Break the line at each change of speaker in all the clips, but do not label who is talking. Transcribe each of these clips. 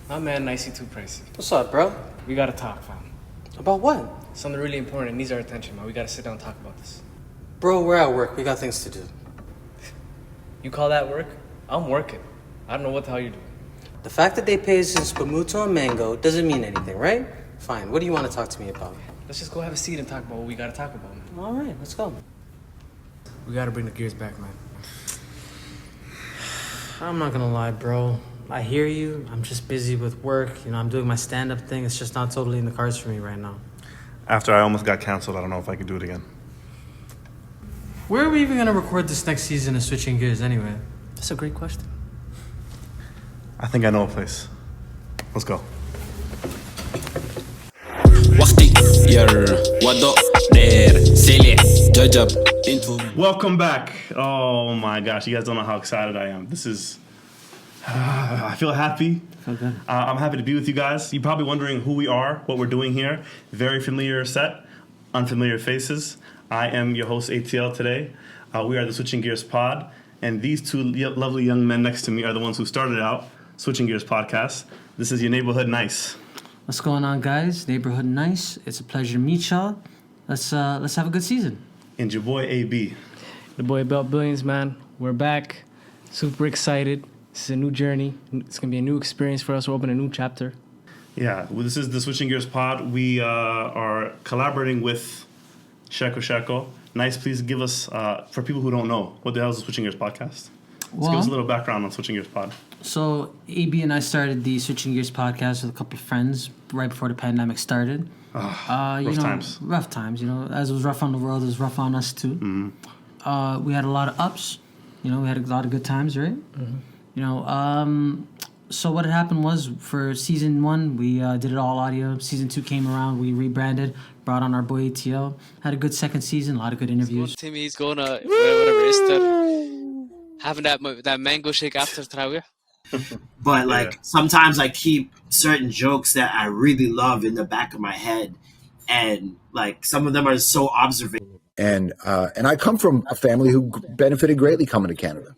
My man, nicey too pricey.
What's up, bro?
We gotta talk, fam.
About what?
Something really important. It needs our attention, man. We gotta sit down and talk about this.
Bro, we're at work. We got things to do.
You call that work? I'm working. I don't know what the hell you're doing.
The fact that they pay us in spamuto and mango doesn't mean anything, right? Fine. What do you want to talk to me about?
Let's just go have a seat and talk about what we gotta talk about, man.
All right, let's go.
We gotta bring the gears back, man.
I'm not gonna lie, bro. I hear you. I'm just busy with work. I'm doing my stand-up thing. It's just not totally in the cards for me right now.
After I almost got canceled, I don't know if I could do it again.
Where are we even gonna record this next season of Switching Gears anyway? That's a great question.
I think I know a place. Let's go. Welcome back. Oh my gosh, you guys don't know how excited I am. This is... I feel happy.
Okay.
I'm happy to be with you guys. You're probably wondering who we are, what we're doing here. Very familiar set, unfamiliar faces. I am your host, ATL, today. We are the Switching Gears Pod, and these two lovely young men next to me are the ones who started out Switching Gears Podcast. This is your Neighborhood Nice.
What's going on, guys? Neighborhood Nice. It's a pleasure to meet y'all. Let's have a good season.
And your boy, AB.
The boy about billions, man. We're back. Super excited. This is a new journey. It's going to be a new experience for us. We're opening a new chapter.
Yeah, well, this is the Switching Gears Pod. We are collaborating with Sheeko Sheeko. Nice, please give us, for people who don't know, what the hell is the Switching Gears Podcast? Let's give us a little background on Switching Gears Pod.
So, AB and I started the Switching Gears Podcast with a couple of friends right before the pandemic started.
Rough times.
Rough times, As it was rough on the world, it was rough on us too.
Mm-hmm.
We had a lot of ups. We had a lot of good times, right?
Mm-hmm.
So what had happened was for season 1, we did it all audio. Season 2 came around, we rebranded, brought on our boy ATL. Had a good second season, a lot of good interviews.
Timmy's going to whatever Easter, having that mango shake after Tarawih.
But sometimes I keep certain jokes that I really love in the back of my head, and some of them are so observant.
And I come from a family who benefited greatly coming to Canada,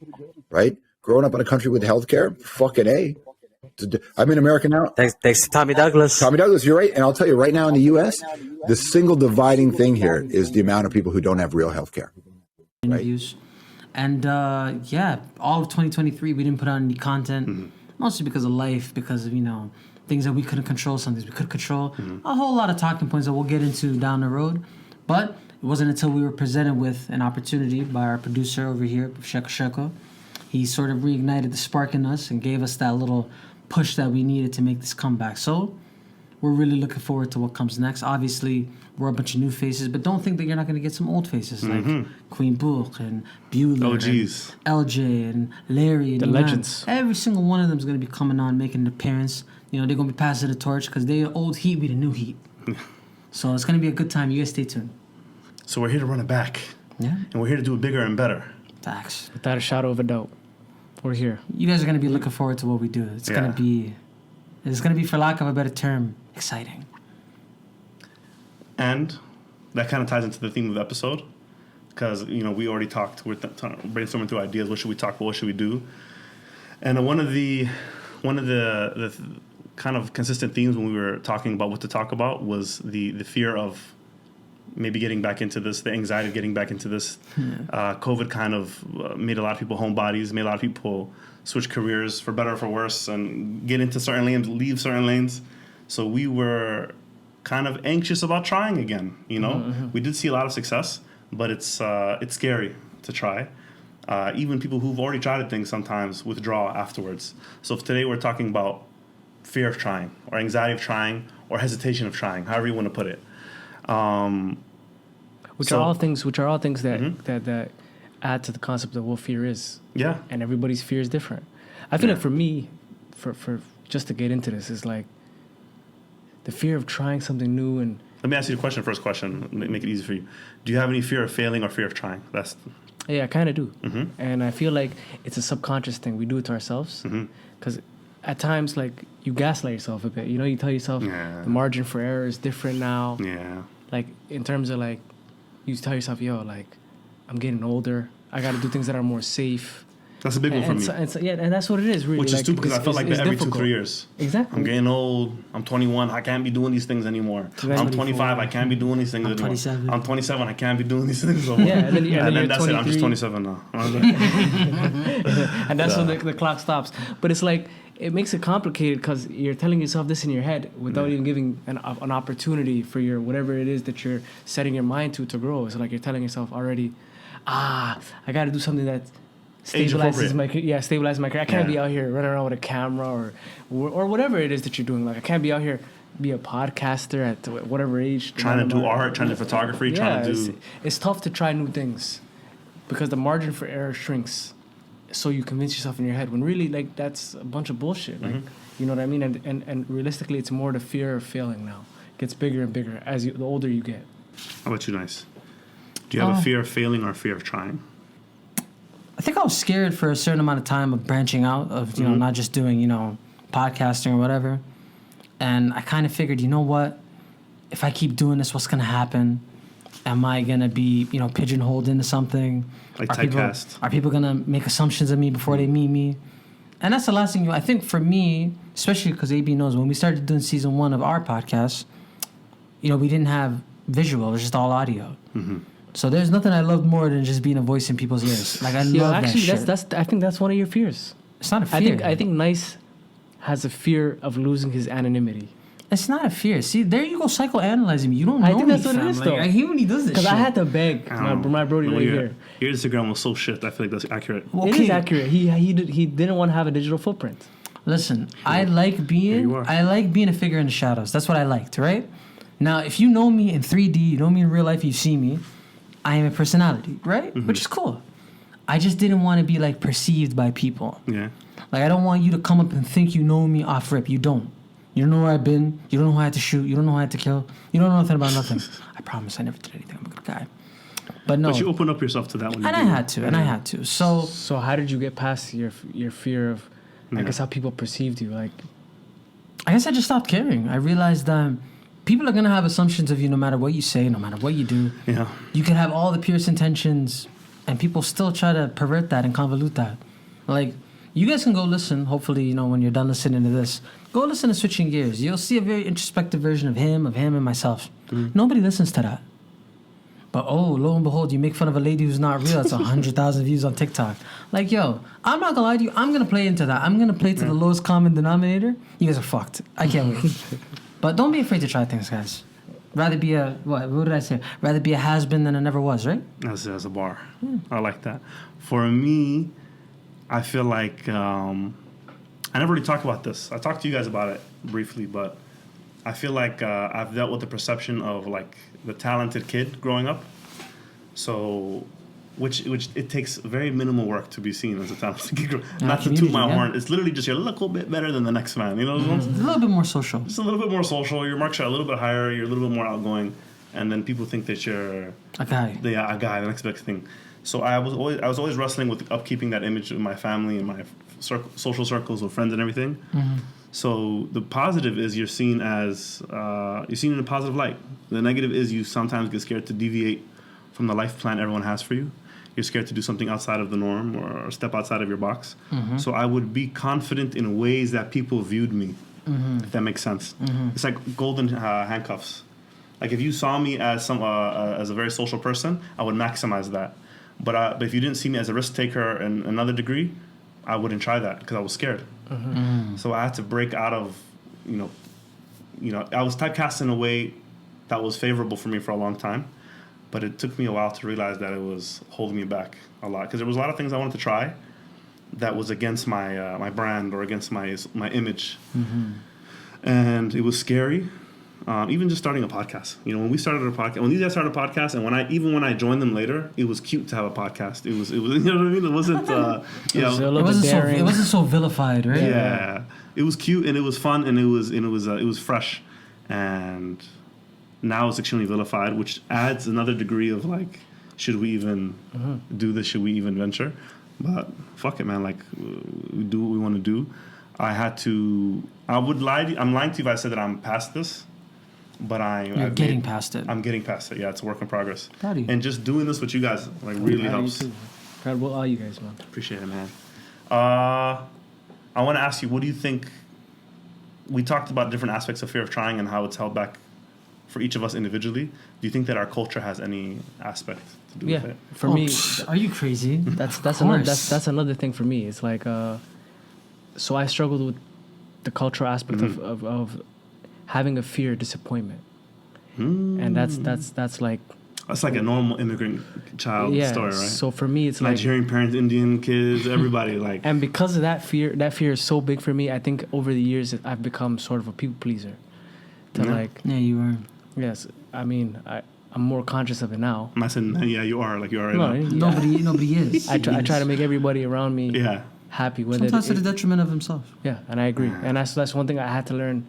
right? Growing up in a country with healthcare, fucking A. I'm in America now.
Thanks to Tommy Douglas.
Tommy Douglas, you're right. And I'll tell you right now in the U.S., the single dividing thing here is the amount of people who don't have real healthcare.
Interviews. And all of 2023, we didn't put out any content, mostly because of life, because of, things that we couldn't control, some things we could control. A whole lot of talking points that we'll get into down the road. But it wasn't until we were presented with an opportunity by our producer over here, Sheeko Sheeko. He sort of reignited the spark in us and gave us that little push that we needed to make this comeback. So we're really looking forward to what comes next. Obviously, we're a bunch of new faces, but don't think that you're not going to get some old faces like Queen Book and Bueller and LJ and Larry and
the
Iman.
legends.
Every single one of them is going to be coming on, making an appearance. They're going to be passing the torch because they're old heat, we the new heat. So it's going to be a good time. You guys stay tuned.
So we're here to run it back.
Yeah.
And we're here to do it bigger and better.
Facts.
Without a shadow of a doubt. We're here.
You guys are going to be looking forward to what we do. It's going to be, for lack of a better term, exciting.
And that kind of ties into the theme of the episode, because we already talked. We're brainstorming through ideas. What should we talk about? What should we do? And one of the kind of consistent themes when we were talking about what to talk about was the fear of maybe getting back into this, the anxiety of getting back into this. COVID kind of made a lot of people homebodies, made a lot of people switch careers for better or for worse and get into certain lanes, leave certain lanes. So we were kind of anxious about trying again, We did see a lot of success, but it's scary to try. Even people who've already tried things sometimes withdraw afterwards. So today we're talking about fear of trying, or anxiety of trying, or hesitation of trying, however you want to put it.
Which are all things that add to the concept of what fear is.
Yeah.
And everybody's fear is different. I feel like for me, for just to get into this, is like the fear of trying something new. And
let me ask you the first question, make it easy for you. Do you have any fear of failing or fear of trying?
Yeah, I kind of do. And I feel like it's a subconscious thing. We do it to ourselves. Because at times, you gaslight yourself a bit. You tell yourself the margin for error is different now.
Yeah.
In terms of, you tell yourself, I'm getting older. I got to do things that are more safe.
That's a big one for me.
And that's what it is, really.
Which is stupid because I felt like that every
difficult.
2-3 years.
Exactly.
I'm getting old. I'm 21. I can't be doing these things anymore. I'm 25. I can't be doing these things anymore.
27.
I'm 27. I can't be doing these things anymore.
Yeah, and then
that's it. I'm just 27 now.
And that's when the clock stops. But it's like, it makes it complicated because you're telling yourself this in your head without even giving an opportunity for your whatever it is that you're setting your mind to grow. It's like you're telling yourself already, I got to do something that stabilizes my career. I can't be out here running around with a camera or whatever it is that you're doing. Like, I can't be out here be a podcaster at whatever age.
Trying to do art, trying to do photography, trying to do...
It's tough to try new things because the margin for error shrinks. So you convince yourself in your head when really, like, that's a bunch of bullshit. Like, you know what I mean? And realistically, it's more the fear of failing now. It gets bigger and bigger as the older you get.
How about you, Nice? Do you have a fear of failing or a fear of trying?
I think I was scared for a certain amount of time of branching out, of, you know, not just doing, podcasting or whatever. And I kind of figured, you know what? If I keep doing this, what's going to happen? Am I going to be, pigeonholed into something?
Like typecast.
Are people going to make assumptions of me before they meet me? And that's the last thing I think for me, especially because AB knows, when we started doing season 1 of our podcast, we didn't have visual. It was just all audio. Mm-hmm. So there's nothing I loved more than just being a voice in people's ears. Like, I love that shit.
I think that's one of your fears.
It's not a fear.
I think Nice has a fear of losing his anonymity.
It's not a fear. See, there you go psychoanalyzing me. You don't know
I think
me,
that's what it is, though.
I hate when he does this shit.
Because I had to beg my brody right here.
Your Instagram was so shit. I feel like that's accurate.
Okay. It is accurate. He didn't want to have a digital footprint.
Listen, I like being a figure in the shadows. That's what I liked, right? Now, if you know me in 3D, you know me in real life, you see me, I am a personality, right? Mm-hmm. Which is cool. I just didn't want to be, like, perceived by people.
Yeah.
Like, I don't want you to come up and think you know me off rip. You don't. You don't know where I've been. You don't know who I had to shoot. You don't know who I had to kill. You don't know nothing about nothing. I promise I never did anything. I'm a good guy. But no.
But you opened up yourself to that one.
And I had to.
So how did you get past your fear of, I guess, how people perceived you? Like,
I guess I just stopped caring. I realized that people are going to have assumptions of you no matter what you say, no matter what you do.
Yeah.
You can have all the purest intentions, and people still try to pervert that and convolute that. Like, you guys can go listen, hopefully, when you're done listening to this, go listen to Switching Gears. You'll see a very introspective version of him and myself. Nobody listens to that. But, lo and behold, you make fun of a lady who's not real. That's 100,000 views on TikTok. Like, yo, I'm not going to lie to you. I'm going to play into that. I'm going to play to the lowest common denominator. You guys are fucked. I can't wait. But don't be afraid to try things, guys. Rather be what did I say? Rather be a has-been than a never was, right?
As a bar. I like that. For me, I feel like I never really talked about this. I talked to you guys about it briefly, but I feel like I've dealt with the perception of, like, the talented kid growing up. So, which it takes very minimal work to be seen as a talented kid. Not to toot my horn. It's literally just you're a little bit better than the next man. You know what I'm saying?
A little bit more social.
Just a little bit more social. Your marks are a little bit higher. You're a little bit more outgoing, and then people think that you're
a guy.
Yeah, a guy. The next big thing. So I was always wrestling with upkeeping that image of my family and my social circles of friends and everything. Mm-hmm. So the positive is you're seen in a positive light. The negative is you sometimes get scared to deviate from the life plan everyone has for you. You're scared to do something outside of the norm or step outside of your box. Mm-hmm. So I would be confident in ways that people viewed me, if that makes sense. Mm-hmm. It's like golden handcuffs. Like, if you saw me as as a very social person, I would maximize that. But if you didn't see me as a risk taker in another degree, I wouldn't try that because I was scared. Mm-hmm. So I had to break out of, I was typecast in a way that was favorable for me for a long time. But it took me a while to realize that it was holding me back a lot. Because there was a lot of things I wanted to try that was against my my brand or against my image. Mm-hmm. And it was scary. Even just starting a podcast. When we started a podcast, when these guys started a podcast, and when I joined them later, it was cute to have a podcast. It was you know what I mean? It wasn't
it wasn't so vilified, right?
Yeah. It was cute and it was fun and it was fresh. And now it's extremely vilified, which adds another degree of, like, should we even do this? Should we even venture? But fuck it, man. Like, we do what we want to do. I'm lying to you if I said that I'm past this. But I'm
getting past it.
I'm getting past it. Yeah, it's a work in progress.
Proud of you.
And just doing this with you guys, like, really helps.
Proud of all you guys, man.
Appreciate it, man. I want to ask you, what do you think? We talked about different aspects of fear of trying and how it's held back for each of us individually. Do you think that our culture has any aspect to do with it?
For me,
Are you crazy?
that's another thing for me. It's like so I struggled with the cultural aspect of having a fear of disappointment, and that's like
That's like a normal immigrant child story, right?
So for me, it's like
Nigerian parents, Indian kids, everybody like.
and because of that fear is so big for me. I think over the years I've become sort of a people pleaser.
Yeah, you are.
Yes, I mean I'm more conscious of it now.
I said, yeah, you are like you are right now.
Nobody is.
I try to make everybody around me happy.
Sometimes to the detriment of himself.
Yeah, and I agree. And that's one thing I had to learn.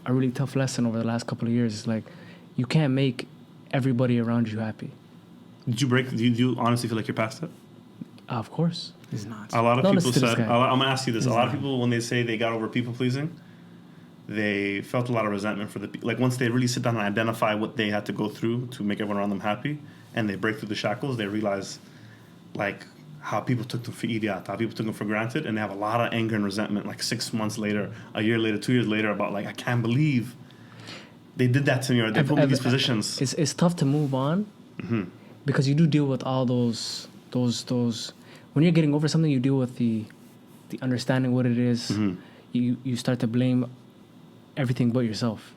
A really tough lesson over the last couple of years is like, you can't make everybody around you happy.
Did you break? Do you honestly feel like you're past it?
Of course.
He's not.
A lot of people said.
guy.
I'm gonna ask you this. A lot of people, when they say they got over people pleasing, they felt a lot of resentment for like once they really sit down and identify what they had to go through to make everyone around them happy, and they break through the shackles, they realize like how people took them for idiot, how people took them for granted, and they have a lot of anger and resentment like 6 months later, a year later, 2 years later about like, I can't believe they did that to me, or they put me in these positions.
It's tough to move on because you do deal with all those when you're getting over something, you deal with the understanding what it is. You start to blame everything but yourself.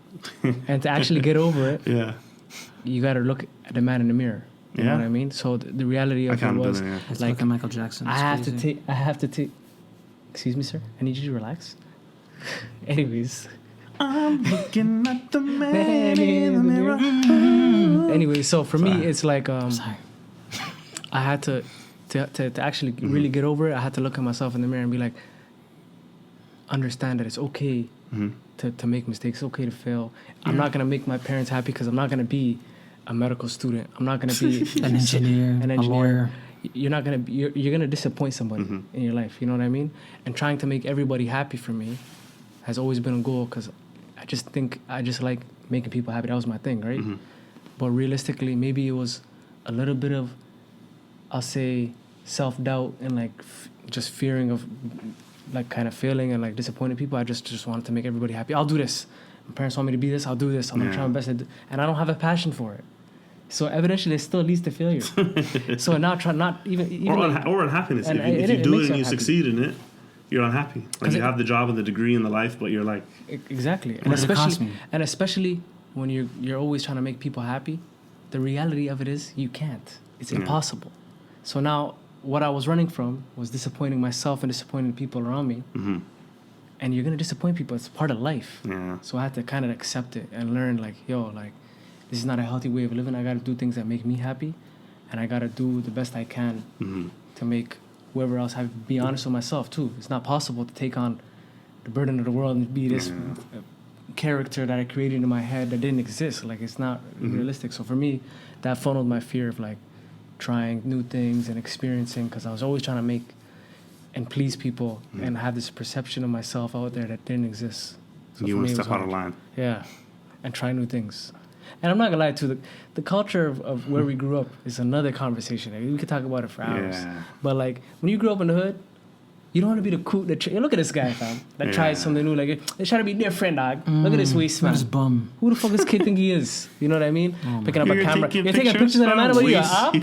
And to actually get over it, you got to look at the man in the mirror. You know what I mean? So the reality of it was
It's
like
like Michael Jackson.
I have to take. Excuse me, sir. I need you to relax. Anyways,
I'm looking at the man in the mirror.
Anyway, so for me, it's like
Sorry.
I had to actually really get over it. I had to look at myself in the mirror and be like, understand that it's okay to make mistakes. It's okay to fail. I'm not gonna make my parents happy because I'm not gonna be a medical student. I'm not gonna be
An engineer, a lawyer.
You're not gonna be, you're gonna disappoint somebody in your life. You know what I mean? And trying to make everybody happy for me has always been a goal because I just like making people happy. That was my thing, right? But realistically, maybe it was a little bit of, I'll say, self-doubt and like just fearing of like kind of failing and like disappointing people. I just wanted to make everybody happy. I'll do this. My parents want me to be this. I'll do this. I'm gonna try my best. And I don't have a passion for it. So eventually, it still leads to failure. So now try not even
or unhappiness.
And
if you do it and you
unhappy.
succeed in it, you're unhappy. Like you have the job and the degree and the life, but you're like
exactly. And
What does it cost me?
especially when you're always trying to make people happy, the reality of it is you can't. It's impossible. So now what I was running from was disappointing myself and disappointing people around me. And you're gonna disappoint people. It's part of life. So I had to kind of accept it and learn like, this is not a healthy way of living. I gotta do things that make me happy, and I gotta do the best I can to make whoever else happy. Be honest with myself too. It's not possible to take on the burden of the world and be this character that I created in my head that didn't exist. Like it's not realistic. So for me, that funneled my fear of like trying new things and experiencing, because I was always trying to make and please people and have this perception of myself out there that didn't exist. So
you
for
want
me,
to
it was
step out of
hard.
line.
Yeah, and try new things. And I'm not gonna lie to the culture of where we grew up is another conversation. We could talk about it for hours.
Yeah.
But like when you grew up in the hood, you don't want to be the cool. Look at this guy, fam. That tried something new. Like they try to be different, dog. Look at this waist, man.
This bum.
Who the fuck this kid think he is? You know what I mean? Picking up a
You're
camera.
taking
You're taking pictures of the man. What are you? Up?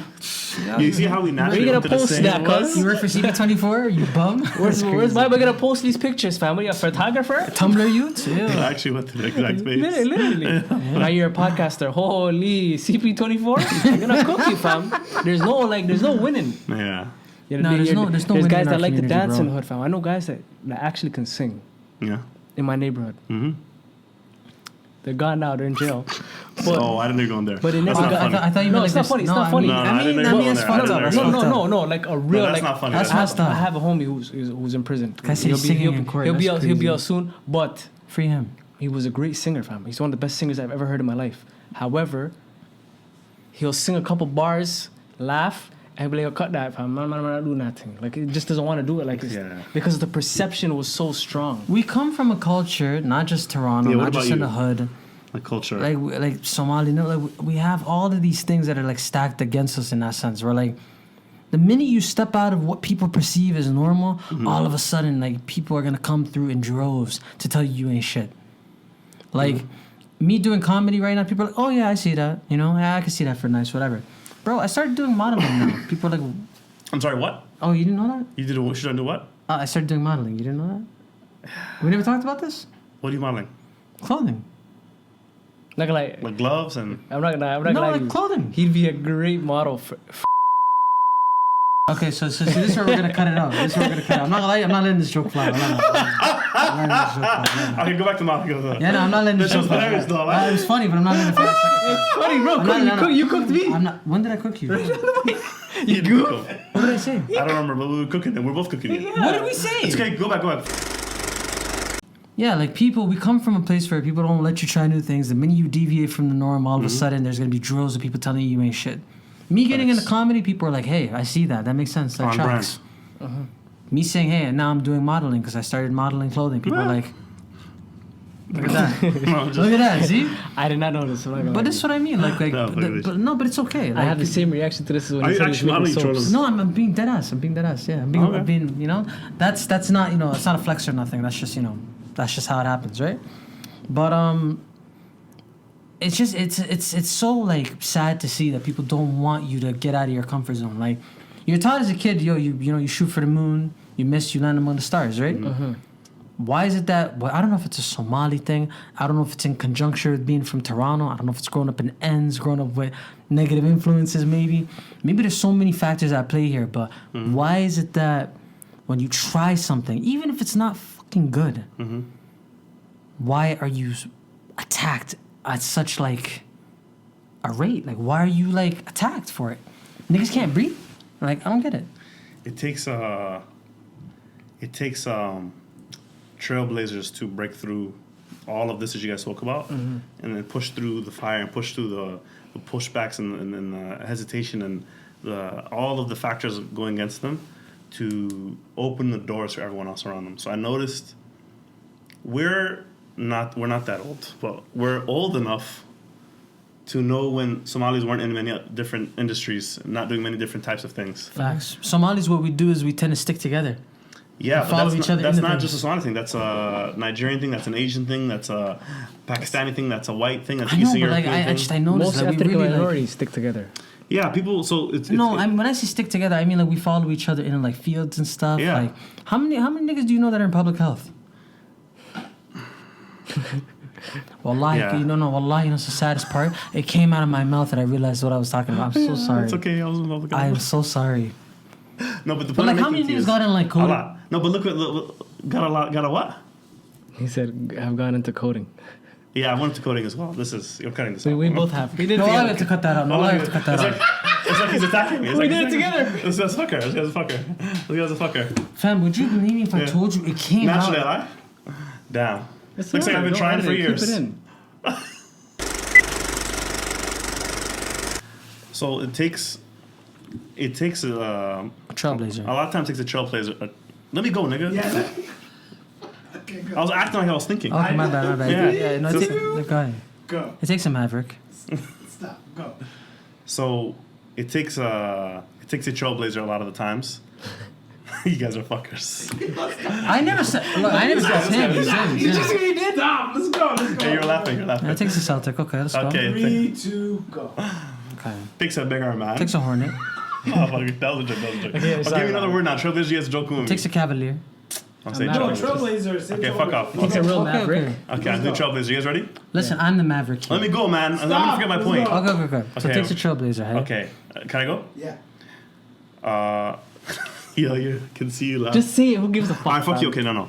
You see how we naturally
Are you
went to
gonna
the
post
same
that,
one?
cuz?
You work for CP24? You bum?
Where's why am I gonna post these pictures, fam? What are you, a photographer?
Tumblr youth?
I actually went to the exact space.
Literally. Now you're a podcaster. Holy CP24. I'm gonna cook you, fam. There's no winning.
Yeah.
No, there's no
There's
winning
guys
in our
that like to
community,
dance
bro.
in the hood, fam. I know guys that actually can sing
Yeah.
in my neighborhood. They're gone now. They're in jail. But,
Oh, I didn't know you were going there.
but it
That's
never
not funny.
I thought you
No,
meant
it's
like
not funny.
this.
It's not funny.
No, I didn't know you
I
were
mean,
going
it's
there. I
fucked
didn't
up.
know
That's
you were
fucked
going
up.
No, like a real.
that's
like,
not funny.
That's
That's
messed
I
up.
have a homie who's in prison.
Guy said he's singing in court.
He'll be
That's
out. He'll be
crazy.
out soon. But
Free him.
he was a great singer, fam. He's one of the best singers I've ever heard in my life. However, he'll sing a couple bars, laugh, and be like, cut that, fam. I'm not doing nothing. Like, it just doesn't want to do it like this.
Yeah.
Because the perception was so strong.
We come from a culture, not just Toronto,
Yeah, what
not just
about
in
you?
the hood.
like culture.
Like Somali, like we have all of these things that are like stacked against us in that sense. We're like, The minute you step out of what people perceive as normal, all of a sudden, like, people are gonna come through in droves to tell you ain't shit. Like, me doing comedy right now, people are like, oh yeah, I see that. You know, yeah, I can see that for nice, whatever. Bro, I started doing modeling now. People are like,
I'm sorry, what?
oh, you didn't know that?
You did should I do what?
I started doing modeling. You didn't know that? We never talked about this?
What are you modeling?
Clothing.
Not gonna lie.
Like gloves and
I'm not gonna
No,
lie.
like clothing.
He'd be a great model for
Okay, so this is where we're gonna cut it out. This is where we're gonna cut it out. I'm not gonna lie, I'm not letting this joke fly. I'm not letting this joke fly.
okay, go back to modeling.
Yeah, no, I'm not letting this
That
joke
was
fly.
hilarious, though, right?
It was funny, but I'm not letting it fly.
funny, bro. You cooked me.
I'm not. When did I cook you?
You go.
What did I say?
I don't remember, but we were cooking it. We're both cooking it.
What did we say?
It's okay, go back.
Yeah, like people, we come from a place where people don't let you try new things. The minute you deviate from the norm, all of a sudden there's gonna be droves of people telling you ain't shit. Me getting into comedy, people are like, hey, I see that. That makes sense. That
On
tracks. Me saying, hey, now I'm doing modeling because I started modeling clothing. People are like, look at that. Look at that, see?
I did not know this.
But this is what I mean. Like but it's okay.
I
Like,
had the same reaction to this as when
Are
he
you
said
actually
he was making
modeling,
soaps.
Jordan?
no, I'm being dead ass. Yeah, I'm being, you know, that's not, you know, it's not a flex or nothing. That's just, you know, that's just how it happens, right? But it's just it's so like sad to see that people don't want you to get out of your comfort zone. Like, you're taught as a kid, yo, you know, you shoot for the moon, you miss, you land among the stars, right? Why is it that? Well, I don't know if it's a Somali thing. I don't know if it's in conjunction with being from Toronto. I don't know if it's growing up in ends, growing up with negative influences. Maybe there's so many factors at play here. But why is it that when you try something, even if it's not fucking good, why are you attacked at such like a rate? Like, why are you like attacked for it? Niggas can't breathe. Like, I don't get it.
It takes trailblazers to break through all of this that you guys spoke about, and then push through the fire and push through the pushbacks and hesitation and all of the factors going against them to open the doors for everyone else around them. So I noticed we're not that old, but we're old enough to know when Somalis weren't in many different industries, not doing many different types of things.
Facts. Somalis, what we do is we tend to stick together.
Yeah, but
follow each other
that's
in the
not
things.
just a Somali thing. That's a Nigerian thing. That's an Asian thing. That's a Pakistani thing. That's a white thing. That's
I know,
Eastern
but like
European thing.
I noticed
Most
that we
ethnic
really
minorities stick together.
Yeah, people. So it's
no. When I say stick together, I mean like we follow each other in like fields and stuff.
Yeah.
Like how many niggas do you know that are in public health? Wallahi,
Yeah.
Wallahi, you know, it's the saddest part. It came out of my mouth and I realized what I was talking about. I'm so sorry.
It's okay. I was involved.
I am so sorry.
No, but the
But
point
like,
I'm
how many
making to you
niggas
is
got in like
a
coding?
lot. No, but look, got a lot. Got a what?
He said, "I've gone into coding."
Yeah, I went to coding as well. You're cutting this.
So
out.
we both have. We did
No, I
together.
have to cut that out. No, I have to cut that out.
It's like he's attacking me. It's
We
like
did it together.
This guy's a fucker. This guy's a fucker. This guy's a fucker.
Fam, would you believe me if I
Yeah.
told you it came
Naturally,
out?
I lie. Damn.
It's
Looks like
alright,
I've been
don't
trying
edit
for
it,
years.
Keep it in.
So it takes
Trailblazer.
a lot of times it takes a trailblazer. Let me go, nigga.
Yeah.
I was acting like I was thinking.
Okay, my bad.
Yeah.
Yeah, no, go ahead.
Go.
It takes a maverick.
Stop. Go.
So it takes a trailblazer a lot of the times. You guys are fuckers.
I never said. Look, I never said him. It's him.
You just already did. Stop. Let's go.
Hey, you're laughing.
Yeah, it takes a Celtic. Okay, let's go.
Okay.
3, 2, go.
Okay.
Takes a big arm man.
Takes a hornet.
Oh, fuck, that was a joke.
Okay,
I'll
sorry,
give you another
man.
word now. Trailblazer, you guys are joking with me.
Takes a cavalier.
I'm saying
No,
trailblazer.
Trailblazers.
Okay, fuck off.
It's a real
Okay,
maverick.
okay.
Okay, I'm doing trailblazer. You guys ready?
Listen, I'm the maverick here.
Let me go, man. I'm gonna forget my
Let's
point.
go.
Okay. So it
Okay.
takes a trailblazer, hey?
Okay, can I go?
Yeah.
Yeah, you can see you laugh.
Just say it. Who gives a fuck?
Alright, fuck you.
fam?
Okay, no.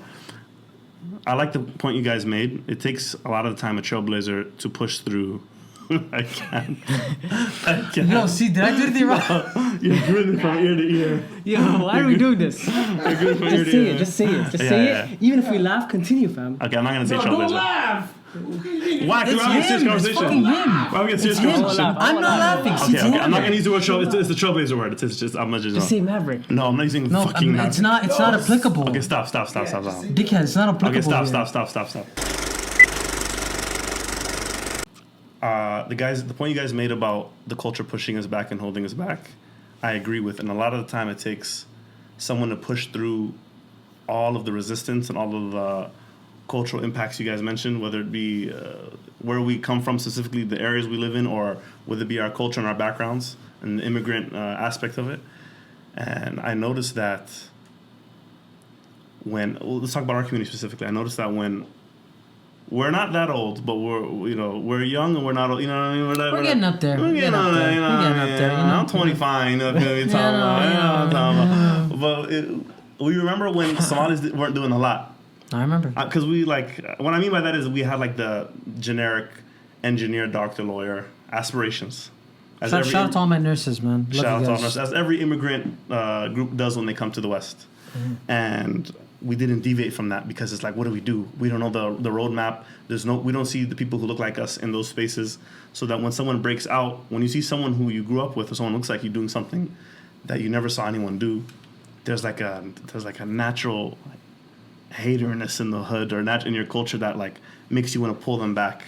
I like the point you guys made. It takes a lot of the time a trailblazer to push through. I can't.
Yo, see, did I do anything wrong?
You're grinning from ear to ear.
Yo, why are we doing this?
You're grinning from ear
Just
to
say
ear.
it. Just say it. Just
Yeah,
say
yeah.
it. Even if we laugh, continue, fam.
Okay, I'm not gonna say
No,
trailblazer.
don't laugh.
Why? Because
It's
we're having a serious
him. It's
conversation.
fucking him.
We're having a serious
It's him.
conversation.
I'm not laughing. See,
Okay,
it's
I'm not
him.
gonna use the word trail. It's the trailblazer word. It's just I'm not just.
Just say maverick.
No, I'm not using
No,
fucking.
it's not applicable.
Okay, stop.
Dickhead, it's not applicable.
Okay, stop.
here.
The point you guys made about the culture pushing us back and holding us back, I agree with. And a lot of the time it takes someone to push through all of the resistance and all of the cultural impacts you guys mentioned, whether it be where we come from, specifically the areas we live in, or whether it be our culture and our backgrounds and the immigrant aspect of it. And I noticed that let's talk about our community specifically. I noticed that when we're not that old, but we're young and we're not old. You know what I mean?
We're getting up there.
We're getting up there. I'm 25. You know what I'm talking about? But we remember when Somalis weren't doing a lot.
I remember.
Because what I mean by that is we had like the generic engineer, doctor, lawyer aspirations.
Shout out to all my nurses, man.
Shout out to all nurses. As every immigrant group does when they come to the West.
Mm-hmm.
And we didn't deviate from that because it's like, what do? We don't know the roadmap. We don't see the people who look like us in those spaces. So that when someone breaks out, when you see someone who you grew up with or someone looks like you doing something that you never saw anyone do, there's like a natural haterness in the hood or in your culture that like makes you want to pull them back.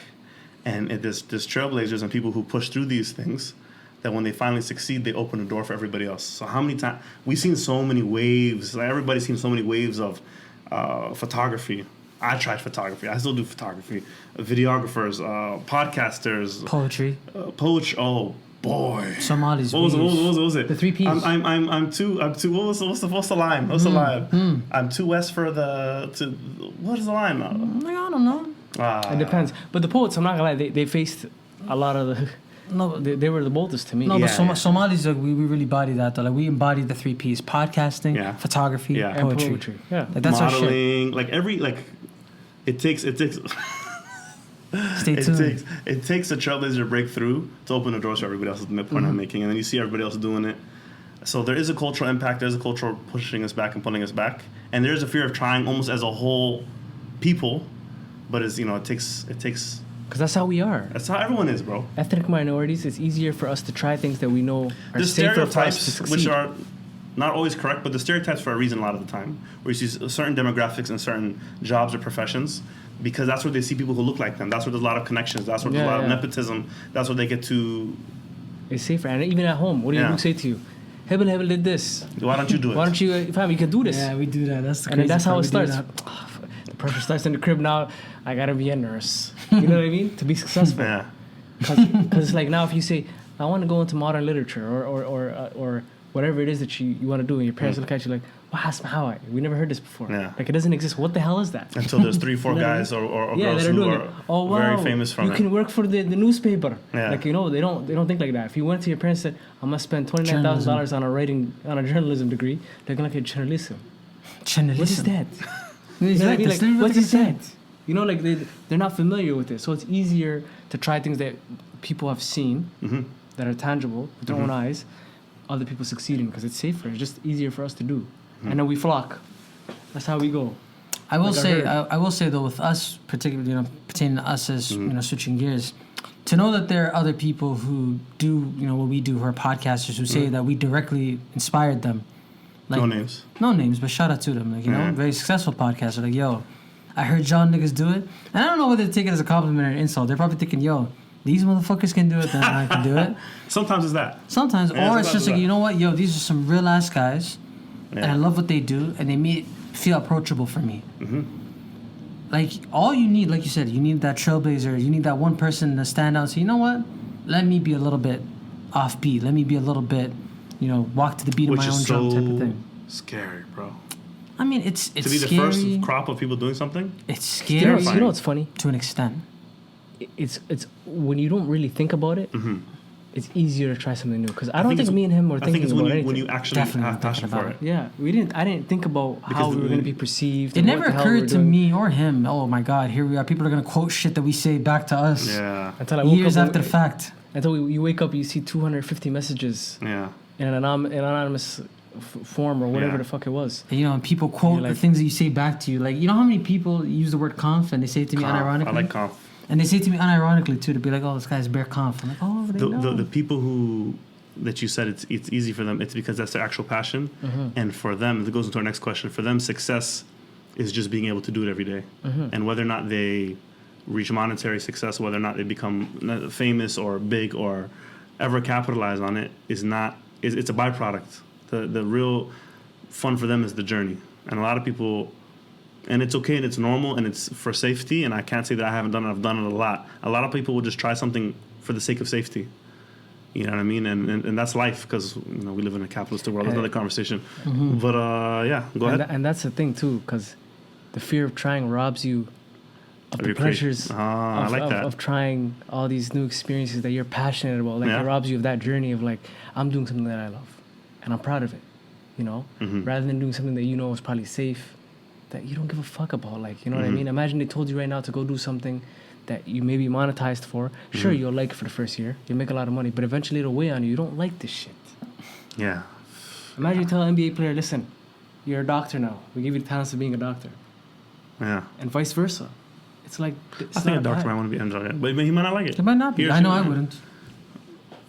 And there's trailblazers and people who push through these things that when they finally succeed, they open a door for everybody else. So how many times we've seen so many waves, like everybody's seen so many waves of photography. I tried photography. I still do photography. Videographers, podcasters,
poetry.
Oh boy,
Somalis.
What was it?
The 3 Ps.
I'm too. What's the line? What's the line? I'm too west for what is the line?
I don't know.
It depends. But the poets, I'm not gonna lie, they faced a lot of the. No, they were the boldest to me.
No, but Somalis, like, we really embody that though. Like we embody the 3 Ps: podcasting, photography,
and poetry.
Yeah, like, that's
modeling.
Our shit.
It takes.
Stay tuned.
It takes a trailblazer to break through to open the doors for everybody else. Is the point I'm making, and then you see everybody else doing it. So there is a cultural impact. There's a cultural pushing us back and pulling us back, and there's a fear of trying almost as a whole people. But it takes.
Because that's how we are.
That's how everyone is, bro.
Ethnic minorities, it's easier for us to try things that we know are
the
safer for us to
stereotypes,
succeed.
which are not always correct, but the stereotypes for a reason a lot of the time, where you see certain demographics and certain jobs or professions, because that's where they see people who look like them. That's where there's a lot of connections. That's where there's a lot of nepotism. That's where they get to...
It's safer. And even at home, what do you say to you? Hebel did this.
Why don't you do it?
Why don't you... Fam, you can do this.
Yeah, we do that. That's the
crazy. And that's how it
part.
starts. The pressure starts in the crib now. I gotta be a nurse. You know what I mean? To be successful.
Yeah.
Because it's like now if you say, I want to go into modern literature or whatever it is that you want to do, and your parents look at you like, wow, we never heard this before.
Yeah.
Like it doesn't exist. What the hell is that?
Until there's 3-4 guys or girls who are very famous from
it. You can work for the newspaper.
Yeah.
Like, they don't think like that. If you went to your parents and said, I'm gonna spend $29,000 on a journalism degree, they're gonna look at journalism.
Journalism.
What is that? You know what I mean? Like, what is that? You know, like they're not familiar with it, so it's easier to try things that people have seen that are tangible with their own eyes. Other people succeeding because it's safer. It's just easier for us to do, and then we flock. That's how we go.
I will say though, with us particularly, pertaining to us as switching gears, to know that there are other people who do what we do, who are podcasters, who say that we directly inspired them. Like, no names, but shout out to them. Like very successful podcaster. Like, yo, I heard y'all niggas do it. And I don't know whether to take it as a compliment or an insult. They're probably thinking, yo, these motherfuckers can do it, then I can do it.
Sometimes it's that.
Sometimes. Or it's just like, you know what? Yo, these are some real ass guys. Yeah. And I love what they do. And they make it feel approachable for me. Mm-hmm. Like, all you need, like you said, you need that trailblazer. You need that one person to stand out and say, you know what? Let me be a little bit offbeat. Let me be a little bit, walk to the beat of my own drum type of thing.
Scary, bro.
I mean, it's
to be
scary.
The first crop of people doing something.
It's scary.
You know what's funny?
To an extent.
It's when you don't really think about it. It's easier to try something new because I don't think me and him were thinking about anything.
When you actually have passion for it.
Yeah, I didn't think about how we were going to be perceived.
It never occurred to me or him. Oh my God, here we are. People are going to quote shit that we say back to us.
Yeah.
Until I woke
years
up,
after the fact.
Until you wake up, you see 250 messages.
Yeah.
In an anonymous form or whatever the fuck it was.
And people quote the things that you say back to you. Like, you know how many people use the word conf and they say it to me unironically?
I like conf.
And they say it to me unironically too, to be like, oh, this guy's bare conf. I'm like, oh, they know.
The people that you said it's easy for them, it's because that's their actual passion. And for them, it goes into our next question, for them, success is just being able to do it every day. And whether or not they reach monetary success, whether or not they become famous or big or ever capitalize on it, is not it's a byproduct. The real fun for them is the journey. And a lot of people, and it's okay and it's normal and it's for safety. And I can't say that I haven't done it. I've done it a lot. A lot of people will just try something for the sake of safety. You know what I mean? And that's life, because we live in a capitalistic world. That's another conversation. But yeah, go ahead.
And that's the thing too, because the fear of trying robs you of the pressures
I like that.
of trying all these new experiences that you're passionate about. Like
Yeah.
it robs you of that journey of like, I'm doing something that I love and I'm proud of it, rather than doing something that is probably safe, that you don't give a fuck about. Like, you know what I mean? Imagine they told you right now to go do something that you may be monetized for. Sure, you'll like it for the first year. You'll make a lot of money, but eventually it'll weigh on you. You don't like this shit.
Yeah.
Imagine you tell an NBA player, listen, you're a doctor now. We give you the talents of being a doctor.
Yeah.
And vice versa. It's like, it's
I think a
not
doctor
bad.
might want to be MJ, but he might not like it.
It might not be.
He or
I
she
know I
might.
wouldn't.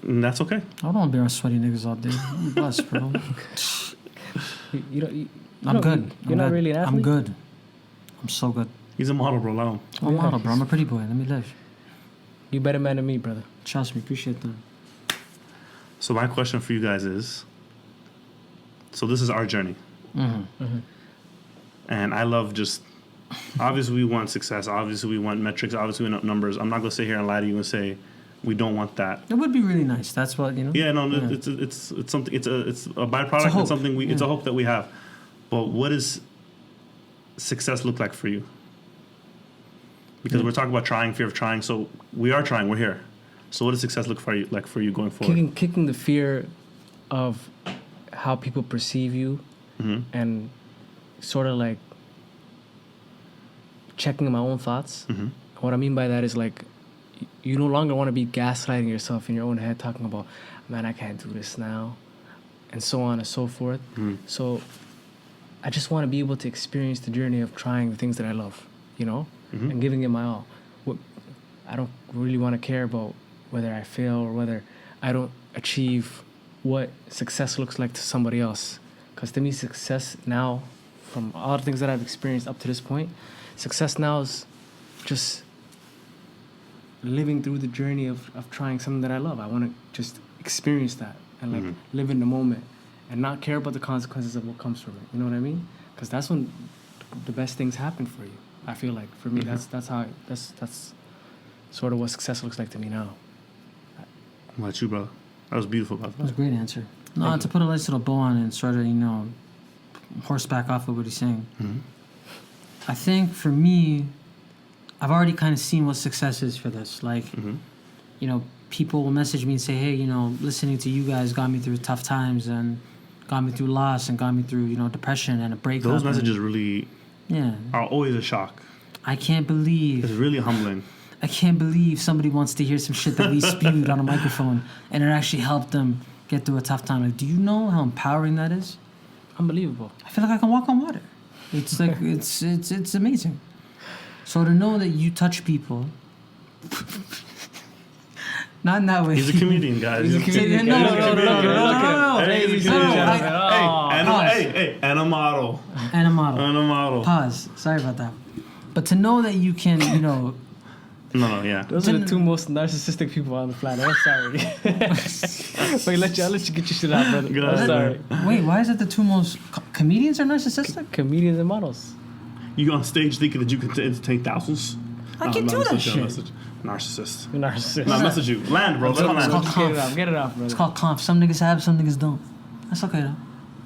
And that's okay.
I don't want to be around sweaty niggas all day. I'm blessed, bro. I'm good.
You're not really an athlete?
I'm good. I'm so good.
He's a model, bro. Allow him.
I'm a model, bro. I'm a pretty boy. Let me live.
You better man than me, brother.
Trust me. Appreciate that.
So my question for you guys is, so this is our journey. And I love just, obviously we want success. Obviously we want metrics. Obviously we want numbers. I'm not going to sit here and lie to you and say we don't want that.
It would be really nice. That's what,
Yeah, no, it's something. It's a byproduct.
hope.
It's something. It's a hope that we have. But what does success look like for you? Because we're talking about trying, fear of trying. So we are trying. We're here. So what does success look for you going forward?
Kicking the fear of how people perceive you, and sort of like checking my own thoughts. What I mean by that is like, you no longer want to be gaslighting yourself in your own head, talking about, man, I can't do this now, and so on and so forth. So I just want to be able to experience the journey of trying the things that I love, and giving it my all. I don't really want to care about whether I fail or whether I don't achieve what success looks like to somebody else. Because to me, success now, from all the things that I've experienced up to this point, success now is just living through the journey of trying something that I love. I want to just experience that and like live in the moment and not care about the consequences of what comes from it. You know what I mean? Because that's when the best things happen for you. I feel like for me, that's sort of what success looks like to me now.
What about you, brother? That was beautiful, by the
That was
way.
a great answer. No, to put a nice little bow on it and sort of, horseback off of what he's saying. I think for me, I've already kind of seen what success is for this. Like, people will message me and say, hey, listening to you guys got me through tough times and got me through loss and got me through, depression and a breakup.
Those messages really are always a shock.
I can't believe.
It's really humbling.
I can't believe somebody wants to hear some shit that we spewed on a microphone and it actually helped them get through a tough time. Like, do you know how empowering that is?
Unbelievable.
I feel like I can walk on water. It's like it's amazing. So to know that you touch people, not in that way.
He's a comedian, guys.
He's a comedian.
No,
Hey, he's a comedian. Hey, and a model.
And a model.
And a model.
Pause. Sorry about that. But to know that you can,
No, yeah.
Those are the two most narcissistic people on the planet. I'm sorry. Wait, I'll let you get your shit out, brother.
Go
I'm
ahead.
sorry.
wait, why is it the two most comedians are narcissistic?
Comedians and models.
You go on stage thinking that you can entertain thousands?
I can do that shit.
Narcissist.
You're narcissist.
No, message you. Land, bro. Let him land.
called
Get it off. Get it off, brother.
It's called conf. Some niggas have, some niggas don't. That's okay though.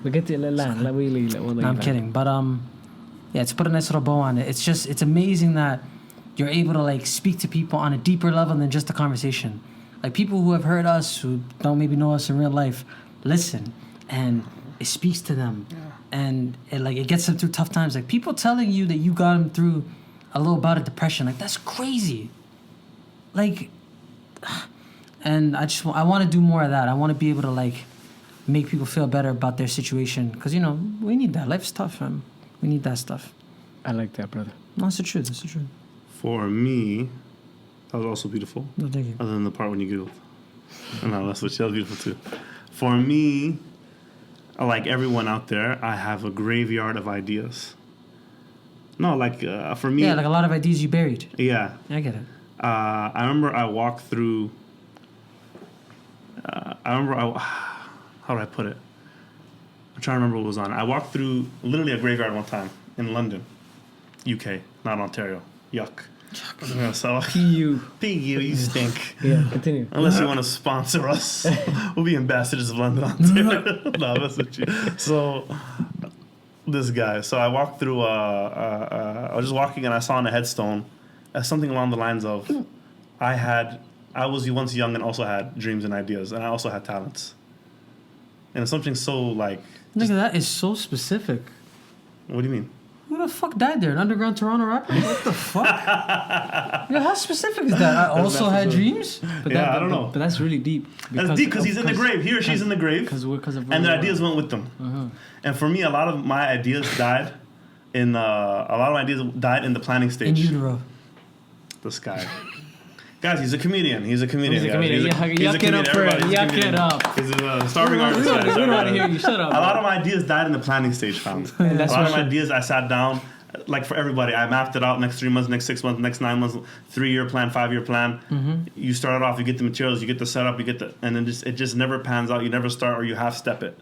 But get to land. Let me leave.
No, I'm kidding. But yeah, to put a nice little bow on it, it's amazing that you're able to like speak to people on a deeper level than just a conversation. Like people who have heard us, who don't maybe know us in real life, listen, and it speaks to them, and it gets them through tough times. Like people telling you that you got them through a little bout of depression, like that's crazy. Like, and I want to do more of that. I want to be able to like make people feel better about their situation, because we need that. Life's tough, man. We need that stuff.
I like that, brother.
No, that's the truth. That's the truth.
For me, that was also beautiful.
No, thank you.
Other than the part when you giggled. No, that was beautiful too. For me, like everyone out there, I have a graveyard of ideas. No, like for me.
Yeah, like a lot of ideas you buried.
Yeah.
I get it.
I remember I walked through. how do I put it? I'm trying to remember what was on. I walked through literally a graveyard one time in London, UK, not Ontario. Yuck. Yeah, so
PU.
PU, you stink.
Yeah, continue.
Unless you want to sponsor us, we'll be ambassadors of London, Ontario. No, that's what you. So this guy. So I walked through. I was just walking and I saw on a headstone something along the lines of, I was once young and also had dreams and ideas, and I also had talents. And it's something so like.
Nigga, that is so specific.
What do you mean?
Who the fuck died there? An underground Toronto rapper? What the fuck? Yo, how specific is that? I also had dreams?
But
Yeah, I don't know.
But that's really deep.
That's deep because he's in the grave. He or she's in the grave.
Because of
And the ideas went with them. And for me, a lot of my ideas died in the planning
In
stage.
utero.
This guy. Guys, he's a comedian. He's a comedian.
He's a
guys.
comedian.
He's a
Yuck it up for it.
Everybody's a
Yuck
comedian.
it up.
He's a starving artist.
We
guys.
don't want to hear you. Shut up.
A lot of my ideas died in the planning stage, fam. A
that's
lot of
for
my
sure.
ideas, I sat down, like for everybody, I mapped it out, next 3 months, next 6 months, next 9 months, 3-year plan, 5-year plan. You start it off, you get the materials, you get the setup, and then it just never pans out. You never start, or you half step it.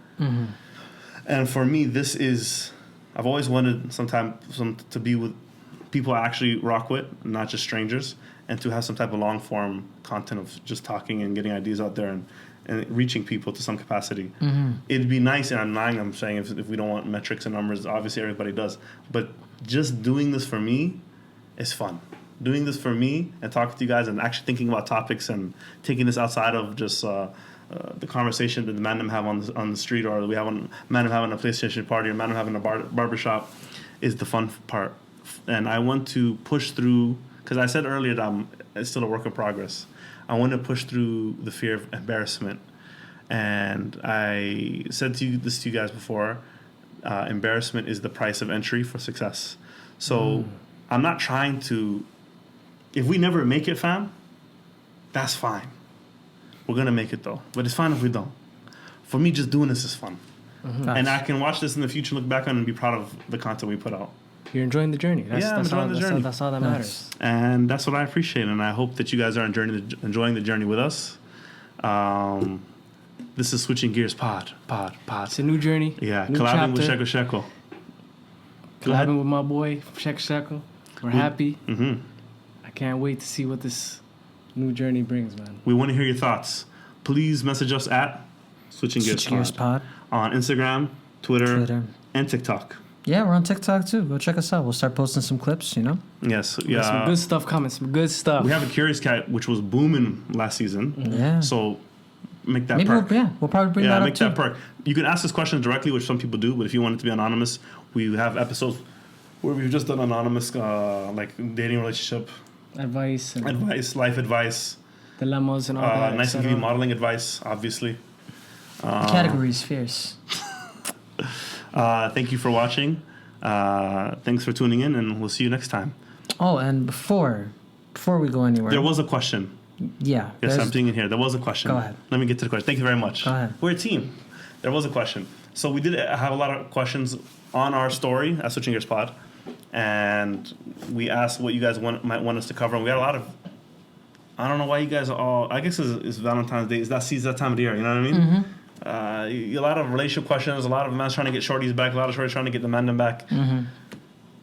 And for me, I've always wanted to be with people I actually rock with, not just strangers, and to have some type of long form content of just talking and getting ideas out there and reaching people to some capacity. It'd be nice, and I'm saying if we don't want metrics and numbers, obviously everybody does, but just doing this for me is fun. Doing this for me and talking to you guys and actually thinking about topics and taking this outside of just the conversation that the man have on the street, or we have on man having a PlayStation party, or man having a barbershop, is the fun part. And I want to push through, because I said earlier that it's still a work in progress. I want to push through the fear of embarrassment. And I said to you guys before, embarrassment is the price of entry for success. So I'm not trying to, if we never make it, fam, that's fine. We're going to make it though. But it's fine if we don't. For me, just doing this is fun. And I can watch this in the future, look back on it, and be proud of the content we put out.
You're enjoying the journey.
I'm enjoying the journey.
That's all that matters.
And that's what I appreciate. And I hope that you guys are enjoying the journey with us. This is Switching Gears Pod.
It's a new journey.
Yeah,
new
collabing with
chapter.
Sheeko Sheeko.
Collabing with my boy, Sheeko Sheeko. We're happy.
Mm-hmm.
I can't wait to see what this new journey brings, man.
We want to hear your thoughts. Please message us at Switching Gears Pod on Instagram, Twitter, and TikTok.
Yeah, we're on TikTok too. Go check us out. We'll start posting some clips, you know?
Yes.
Yeah. Some good stuff coming. Some good stuff.
We have a Curious Cat, which was booming last season.
Yeah.
So make that
Maybe
perk.
we'll probably bring that up
make
too.
that perk. You can ask us questions directly, which some people do, but if you want it to be anonymous, we have episodes where we've just done anonymous, like dating, relationship
advice,
life advice,
dilemmas, and all that.
Nice and give you modeling advice, obviously.
The category is fierce.
Thank you for watching. Thanks for tuning in, and we'll see you next time.
Oh, and before we go anywhere,
There was a question.
Yeah.
Yes, I'm seeing it here. There was a question.
Go ahead.
Let me get to the question. Thank you very much.
Go ahead.
We're a team. There was a question. So we did have a lot of questions on our story at Switching Gears Pod, and we asked what you guys might want us to cover. And we got a lot of. I don't know why you guys are all. I guess it's Valentine's Day. Is that time of the year? You know what I mean? A lot of relationship questions. A lot of men trying to get shorties back. A lot of shorties trying to get the men back.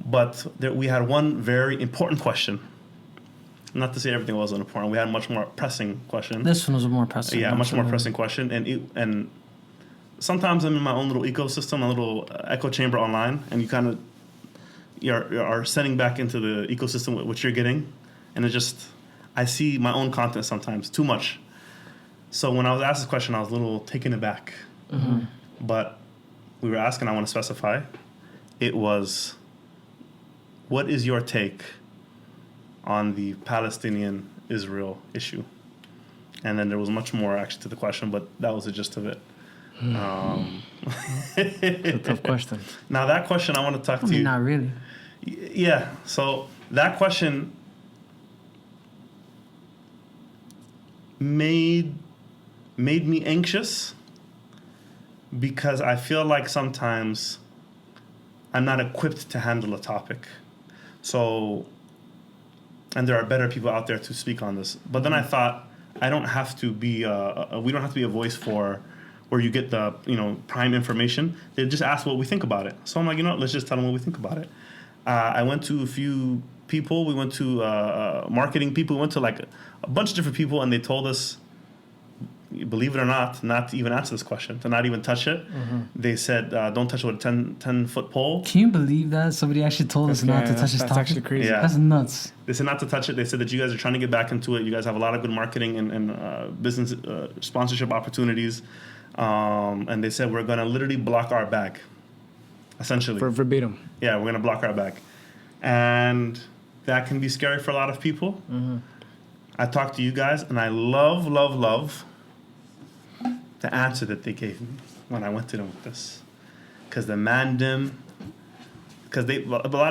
But we had one very important question. Not to say everything wasn't important. We had a much more pressing question.
This one was a more pressing.
Yeah, much more pressing question. And sometimes I'm in my own little ecosystem, my little echo chamber online, and you kind of are setting back into the ecosystem which you're getting, and it just I see my own content sometimes too much. So when I was asked this question, I was a little taken aback. But we were asking, I want to specify, it was, what is your take on the Palestinian-Israel issue? And then there was much more actually to the question, but that was the gist of it.
It's a tough question.
Now that question I want to talk to you.
Not really.
Yeah, so that question made me anxious because I feel like sometimes I'm not equipped to handle a topic. So, and there are better people out there to speak on this. But then I thought we don't have to be a voice for where you get the prime information. They just ask what we think about it. So I'm like, let's just tell them what we think about it. I went to a few people. We went to marketing people. We went to like a bunch of different people, and they told us, believe it or not to even answer this question, to not even touch it. They said, don't touch it with a 10-foot pole.
Can you believe that? Somebody actually told us not to touch this topic?
That's actually crazy.
Yeah.
That's nuts.
They said not to touch it. They said that you guys are trying to get back into it. You guys have a lot of good marketing and business sponsorship opportunities. And they said, we're going to literally block our back, essentially.
For verbatim.
Yeah, we're going to block our back. And that can be scary for a lot of people. I talked to you guys, and I love the answer that they gave me when I went to them with this. Because a lot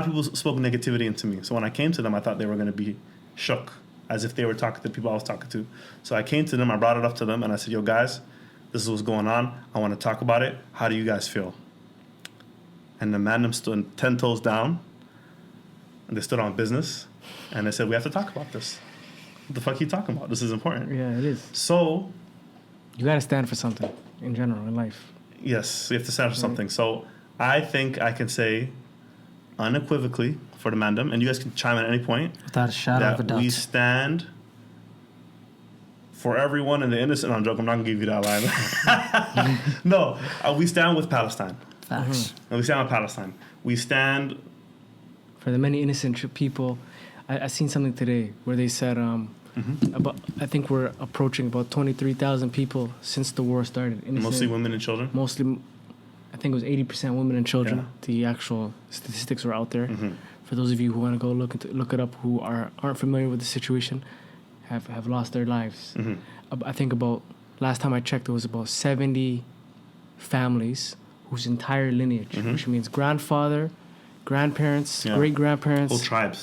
of people spoke negativity into me. So when I came to them, I thought they were going to be shook, as if they were talking to the people I was talking to. So I came to them, I brought it up to them, and I said, yo, guys, this is what's going on. I want to talk about it. How do you guys feel? And the man them stood 10 toes down, and they stood on business, and they said, we have to talk about this. What the fuck are you talking about? This is important.
Yeah, it is.
So
You got to stand for something in general in life.
yes, we have to stand for something. So I think I can say unequivocally for the mandem, and you guys can chime in at any point,
Without a shadow of a
that
doubt.
we stand for everyone and the innocent. I'm joking. I'm not going to give you that line. No, we stand with Palestine.
Facts.
And we stand with Palestine. We stand.
For the many innocent people, I seen something today where they said about, I think we're approaching about 23,000 people since the war started. Innocent,
Mostly women and children.
Mostly, I think it was 80% women and children.
Yeah.
The actual statistics were out there. For those of you who want to go look it up, who aren't familiar with the situation, have lost their lives. I think about, last time I checked, there was about 70 families whose entire lineage, which means grandfather, grandparents, great-grandparents,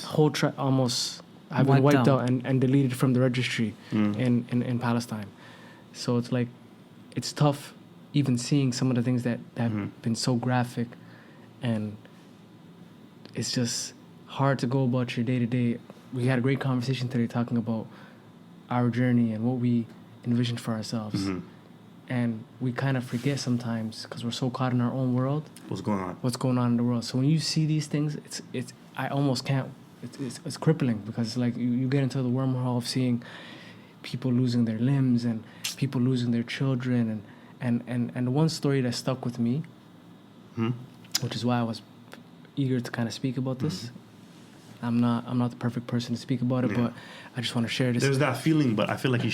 whole tribes,
almost have been wiped out and deleted from the registry in Palestine. So it's like, it's tough even seeing some of the things that have been so graphic, and it's just hard to go about your day-to-day. We had a great conversation today talking about our journey and what we envisioned for ourselves. And we kind of forget sometimes because we're so caught in our own world.
What's going on
in the world. So when you see these things, I almost can't. It's crippling, because it's like you get into the wormhole of seeing people losing their limbs and people losing their children, and the one story that stuck with me, which is why I was eager to kind of speak about this. I'm not the perfect person to speak about it, but I just want to share this.
There's that feeling, but I feel like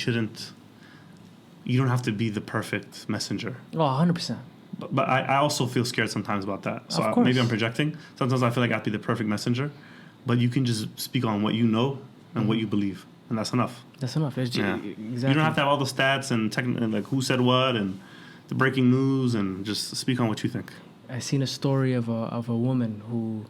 you don't have to be the perfect messenger.
Oh, 100%.
But I also feel scared sometimes about that. So
Of course.
maybe I'm projecting. Sometimes I feel like I have to be the perfect messenger. But you can just speak on what you know and what you believe. And that's enough.
That's enough. Exactly.
You don't have to have all the stats and like who said what and the breaking news, and just speak on what you think.
I seen a story of a woman who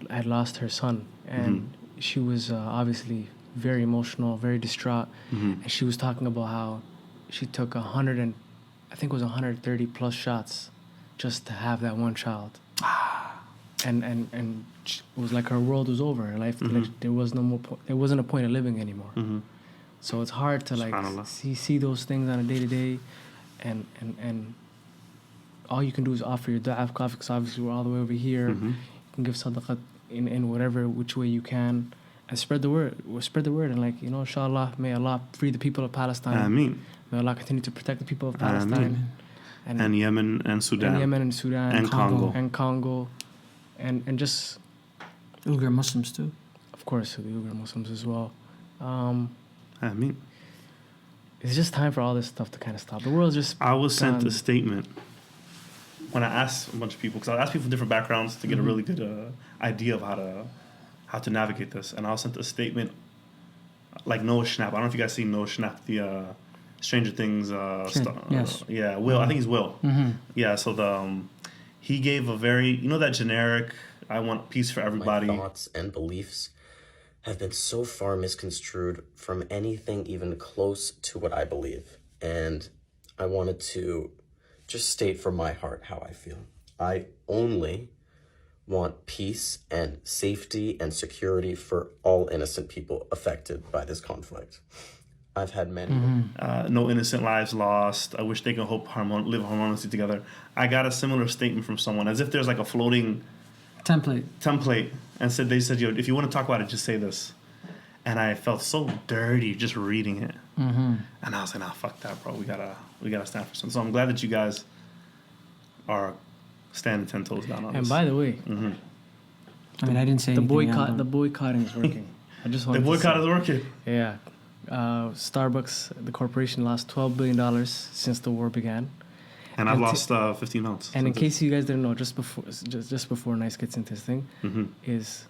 had lost her son, and she was obviously very emotional, very distraught, and she was talking about how she took 130 plus shots just to have that one child, and it was like her world was over. Her life, like, there was no more. There wasn't a point of living anymore. So it's hard to like see those things on a day to day, and all you can do is offer your dua, because obviously we're all the way over here. You can give sadaqah in whatever which way you can, and spread the word. And like, inshallah, may Allah free the people of Palestine.
Ameen.
May Allah continue to protect the people of Palestine.
And Yemen and Sudan.
And Congo. And just
Uyghur Muslims too.
Of course, the Uyghur Muslims as well.
Ameen.
It's just time for all this stuff to kind of stop. The world's just.
I was sent a statement when I asked a bunch of people, because I asked people from different backgrounds to get a really good idea of how to navigate this, and I was sent a statement like Noah Schnapp. I don't know if you guys seen Noah Schnapp, the Stranger Things.
Yes.
Yeah, Will. I think he's Will. Yeah. So he gave a very that generic "I want peace for everybody."
My thoughts and beliefs have been so far misconstrued from anything even close to what I believe, and I wanted to just state from my heart how I feel. I only want peace and safety and security for all innocent people affected by this conflict. I've had many.
No innocent lives lost. I wish they could live harmoniously together. I got a similar statement from someone, as if there's like a floating template, and they said, yo, if you want to talk about it, just say this. And I felt so dirty just reading it. And I was like, nah, fuck that, bro. We gotta stand for something. So I'm glad that you guys are standing 10 toes down on this.
And by the way,
I mean, I didn't say
the
anything.
the boycotting is working. I just want
the boycott is working.
Yeah. Starbucks, the corporation, lost $12 billion since the war began.
And I've lost 15 pounds.
And in case you guys didn't know, just before Nice gets into this thing, is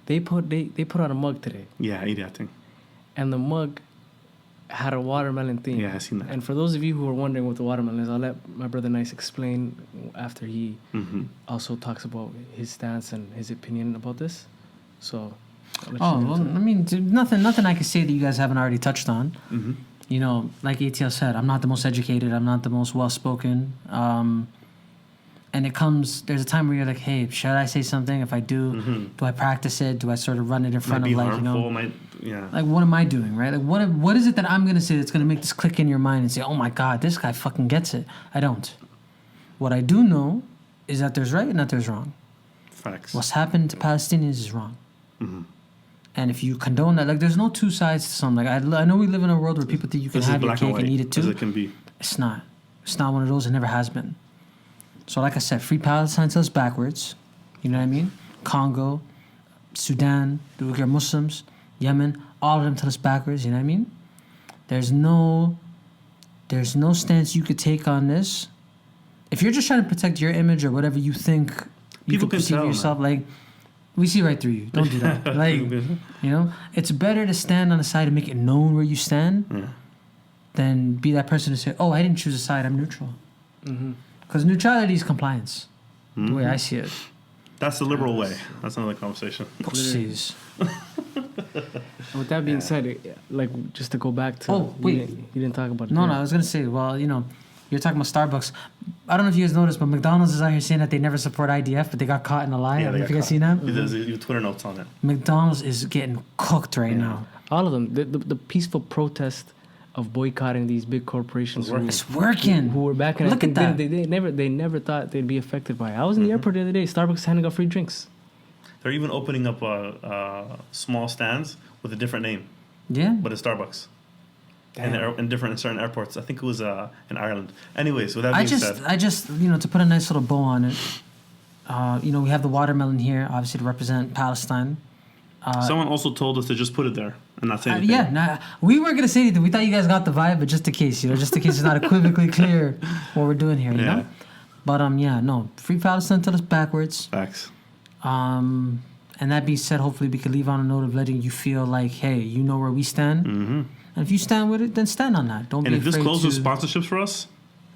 they put out a mug today.
Yeah, I eat that thing.
And the mug had a watermelon theme.
Yeah, I seen that.
And for those of you who are wondering what the watermelon is, I'll let my brother Nice explain after he also talks about his stance and his opinion about this. So,
I mean, nothing I can say that you guys haven't already touched on. You know, like ATL said, I'm not the most educated. I'm not the most well-spoken. And there's a time where you're like, hey, should I say something? If I do, do I practice it? Do I sort of run it in front of, like,
harmful,
like, what am I doing, right? Like, what is it that I'm going to say that's going to make this click in your mind and say, oh my God, this guy fucking gets it? I don't. What I do know is that there's right and that there's wrong.
Facts.
What's happened to Palestinians is wrong. And if you condone that, like, there's no two sides to something. Like, I know we live in a world where people think you can have your cake and eat it too.
As it can be.
It's not. It's not one of those. It never has been. So, like I said, free Palestine till it's backwards. You know what I mean? Congo, Sudan, the Uyghur Muslims, Yemen, all of them till it's backwards. You know what I mean? There's no stance you could take on this. If you're just trying to protect your image or whatever you think you can perceive yourself, like, we see right through you. Don't do that. Like, you know, it's better to stand on a side and make it known where you stand than be that person to say, oh, I didn't choose a side, I'm neutral. Because neutrality is compliance, the way I see it.
That's the liberal way. That's another conversation.
Pussies.
With that being said, like, just to go back to...
Oh, wait.
You didn't talk about it.
No, I was going to say, well, you know, you're talking about Starbucks. I don't know if you guys noticed, but McDonald's is out here saying that they never support IDF, but they got caught in a lie. I don't know if you guys seen that.
There's your Twitter notes on it.
McDonald's is getting cooked right now.
All of them. The peaceful protest of boycotting these big corporations.
It's working.
Who were back in...
Look at that.
They never thought they'd be affected by it. I was in the airport the other day. Starbucks handing out free drinks.
They're even opening up small stands with a different name.
Yeah.
But it's Starbucks. In certain airports. I think it was in Ireland. Anyways, with that being said...
I just, you know, to put a nice little bow on it, you know, we have the watermelon here, obviously, to represent Palestine.
Someone also told us to just put it there and not say anything.
We weren't going to say anything. We thought you guys got the vibe, but just in case, you know, just in case it's not equivocally clear what we're doing here, you know? But, free Palestine till it's backwards.
Facts.
And that being said, hopefully we can leave on a note of letting you feel like, hey, you know where we stand. And if you stand with it, then stand on that. Don't be afraid to...
And if this closes sponsorships for us...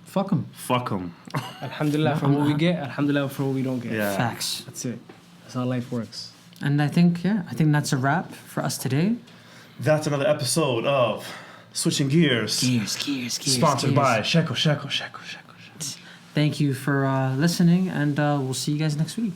Fuck them.
Fuck them.
Alhamdulillah for what we get. Alhamdulillah for what we don't get.
Yeah.
Facts.
That's it. That's how life works.
And I think that's a wrap for us today.
That's another episode of Switching Gears.
Gears.
Sponsored by Sheeko Sheeko.
Thank you for listening, and we'll see you guys next week.